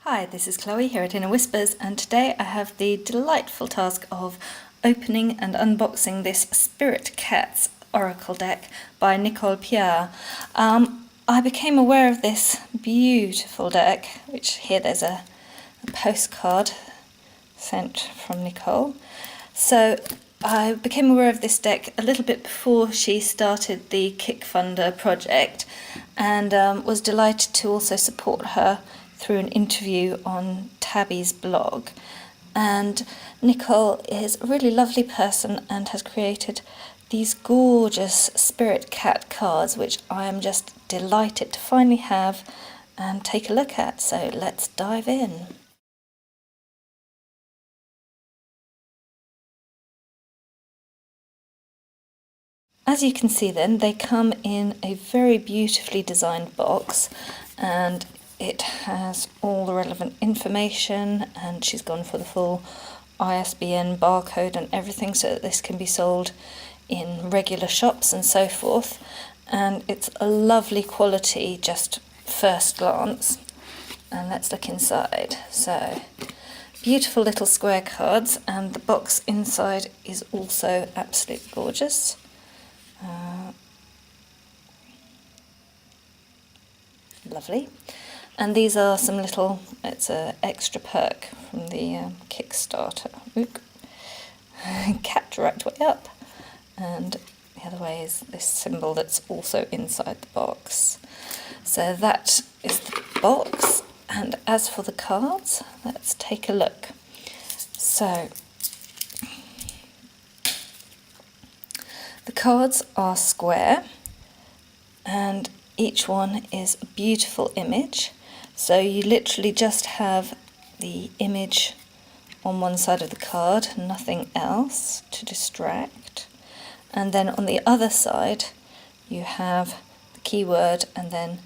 Hi, this is Chloe here at Inner Whispers, and today I have the delightful task of opening and unboxing this Spirit Cats Oracle deck by Nicole Piar. I became aware of this beautiful deck, which here there's a postcard sent from Nicole. So I became aware of this deck a little bit before she started the Kickfunder project, and was delighted to also support her through an interview on Tabby's blog. And Nicole is a really lovely person and has created these gorgeous spirit cat cards, which I am just delighted to finally have and take a look at. So let's dive in. As you can see then, they come in a very beautifully designed box, and it has all the relevant information, and she's gone for the full ISBN barcode and everything so that this can be sold in regular shops and so forth. And it's a lovely quality, just first glance. And let's look inside. So, beautiful little square cards, and the box inside is also absolutely gorgeous. Lovely. And these are some little, it's an extra perk from the Kickstarter. Ook. Cat right way up. And the other way is this symbol that's also inside the box. So that is the box. And as for the cards, let's take a look. So the cards are square, and each one is a beautiful image. So you literally just have the image on one side of the card, nothing else to distract. And then on the other side you have the keyword, and then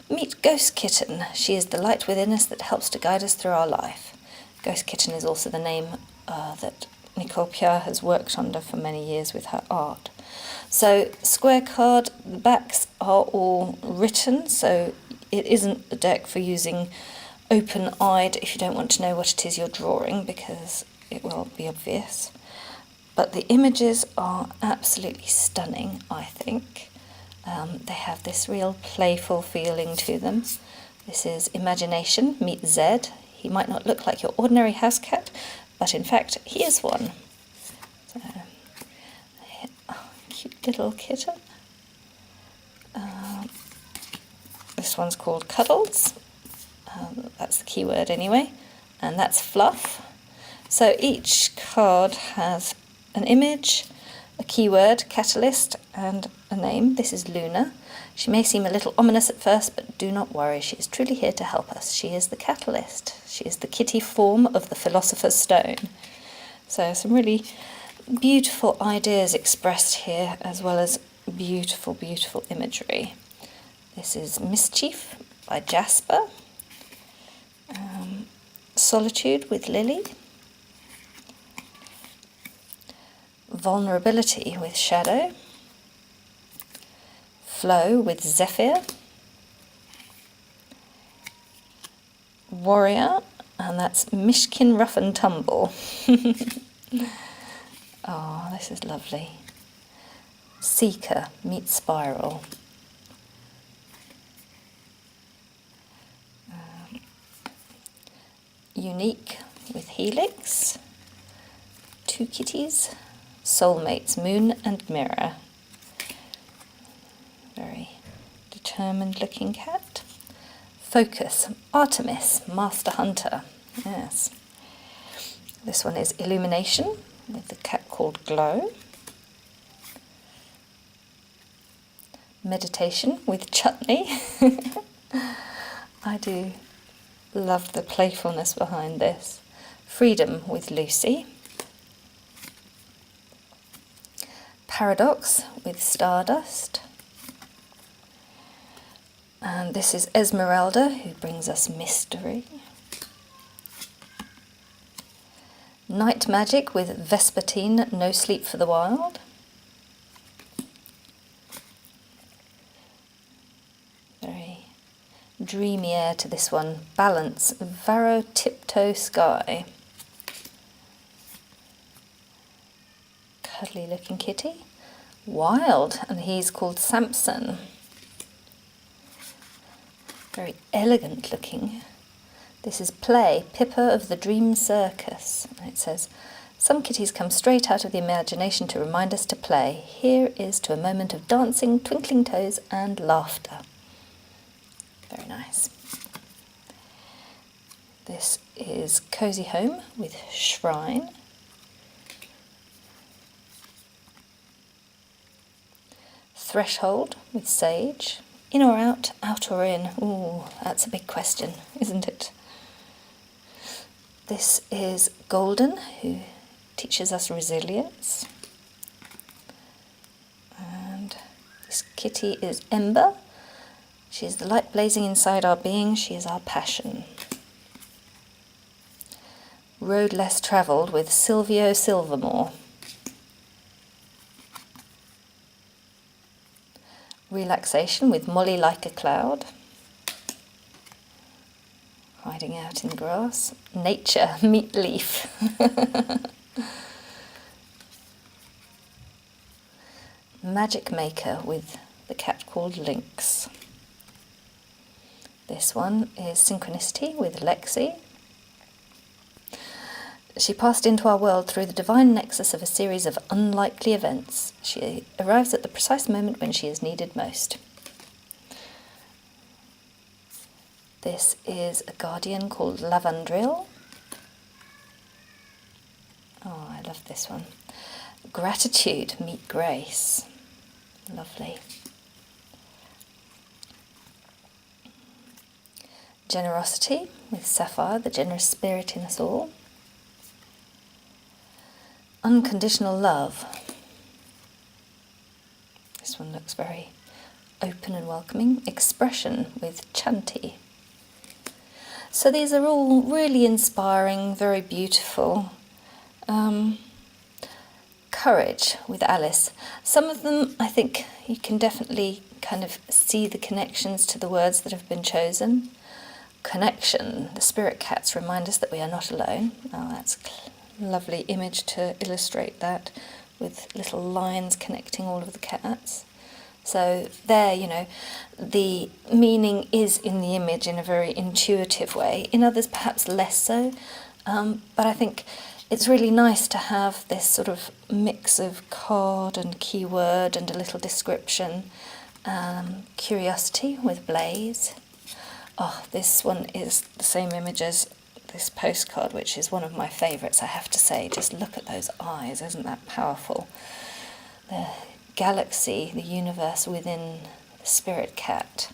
meet Ghost Kitten. She is the light within us that helps to guide us through our life. Ghost Kitten is also the name that Nicole Piar has worked under for many years with her art. So square card, the backs are all written, so it isn't a deck for using open-eyed if you don't want to know what it is you're drawing, because it will be obvious. But the images are absolutely stunning, I think. They have this real playful feeling to them. This is Imagination, meet Zed. He might not look like your ordinary house cat, but in fact he is one. So, cute little kitten. This one's called Cuddles. That's the keyword anyway, and that's Fluff. So each card has an image, a keyword, catalyst, and a name. This is Luna. She may seem a little ominous at first, but do not worry, she is truly here to help us. She is the catalyst. She is the kitty form of the Philosopher's Stone. So some really beautiful ideas expressed here, as well as beautiful, beautiful imagery. This is Mischief by Jasper. Solitude with Lily. Vulnerability with Shadow. Flow with Zephyr. Warrior, and that's Mishkan Rough and Tumble. Oh, this is lovely. Seeker meets Spiral. Unique with Helix. Two kitties. Soulmates, Moon and Mirror. Very determined looking cat. Focus, Artemis, Master Hunter. Yes. This one is Illumination with the cat called Glow. Meditation with Chutney. I do love the playfulness behind this. Freedom with Lucy. Paradox with Stardust. And this is Esmeralda, who brings us mystery. Night Magic with Vespertine, No Sleep for the Wild. Very dreamy air to this one. Balance, Varro Tiptoe Sky. Cuddly looking kitty. Wild, and he's called Samson. Very elegant looking. This is Play, Pippa of the Dream Circus. And it says, some kitties come straight out of the imagination to remind us to play. Here is to a moment of dancing, twinkling toes and laughter. Very nice. This is Cozy Home with Shrine. Threshold with Sage. In or out, out or in? Ooh, that's a big question, isn't it? This is Golden, who teaches us resilience. And this kitty is Ember. She is the light blazing inside our being. She is our passion. Road Less Travelled with Silvio Silvermore. Relaxation with Molly Like a Cloud. Hiding out in the grass. Nature, Meat Leaf. Magic Maker with the cat called Lynx. This one is Synchronicity with Lexi. She passed into our world through the divine nexus of a series of unlikely events. She arrives at the precise moment when she is needed most. This is a guardian called Lavandril. Oh, I love this one. Gratitude, Meet Grace. Lovely. Generosity with Sapphire, the generous spirit in us all. Unconditional Love. This one looks very open and welcoming. Expression with Chanty. So these are all really inspiring, very beautiful. Courage with Alice. Some of them, I think you can definitely kind of see the connections to the words that have been chosen. Connection. The spirit cats remind us that we are not alone. Oh, that's a lovely image to illustrate that, with little lines connecting all of the cats. So there, you know, the meaning is in the image in a very intuitive way. In others, perhaps less so. But I think it's really nice to have this sort of mix of card and keyword and a little description. Curiosity with Blaze. Oh, this one is the same image as this postcard, which is one of my favourites, I have to say. Just look at those eyes, isn't that powerful? The galaxy, the universe within the spirit cat.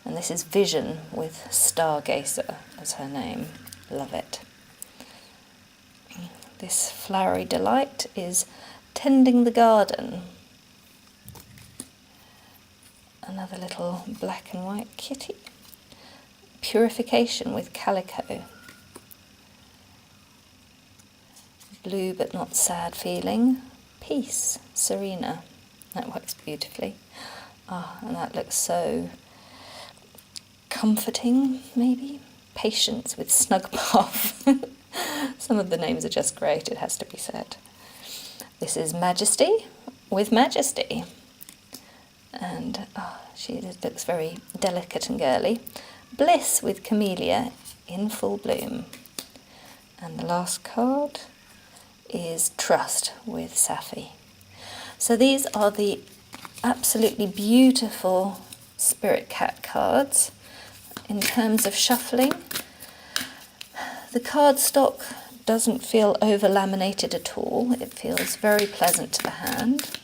And this is Vision with Stargazer as her name. Love it. This flowery delight is Tending the Garden. Another little black and white kitty. Purification with Calico. Blue but not sad feeling. Peace, Serena. That works beautifully. Ah, and that looks so comforting, maybe. Patience with Snug Puff. Some of the names are just great, it has to be said. This is Majesty with Majesty. And she looks very delicate and girly. Bliss with Camellia in full bloom. And the last card is Trust with Safi. So these are the absolutely beautiful spirit cat cards. In terms of shuffling, the cardstock doesn't feel over laminated at all. It feels very pleasant to the hand.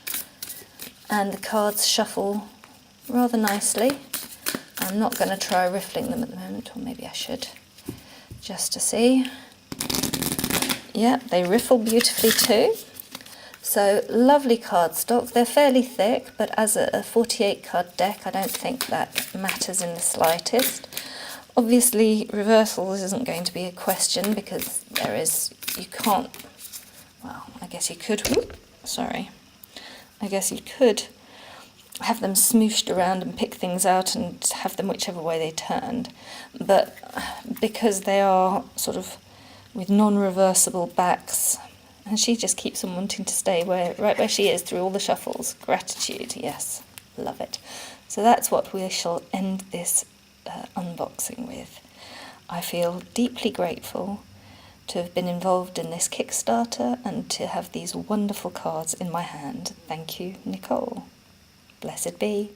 And the cards shuffle rather nicely. I'm not going to try riffling them at the moment, or maybe I should, just to see. Yeah, they riffle beautifully too. So lovely cardstock. They're fairly thick, but as a 48 card deck, I don't think that matters in the slightest. Obviously, reversals isn't going to be a question because you can't, well, I guess you could, I guess you could have them smooshed around and pick things out and have them whichever way they turned. But because they are sort of with non-reversible backs, and she just keeps on wanting to stay right where she is through all the shuffles. Gratitude, yes, love it. So that's what we shall end this unboxing with. I feel deeply grateful to have been involved in this Kickstarter and to have these wonderful cards in my hand. Thank you, Nicole. Blessed be.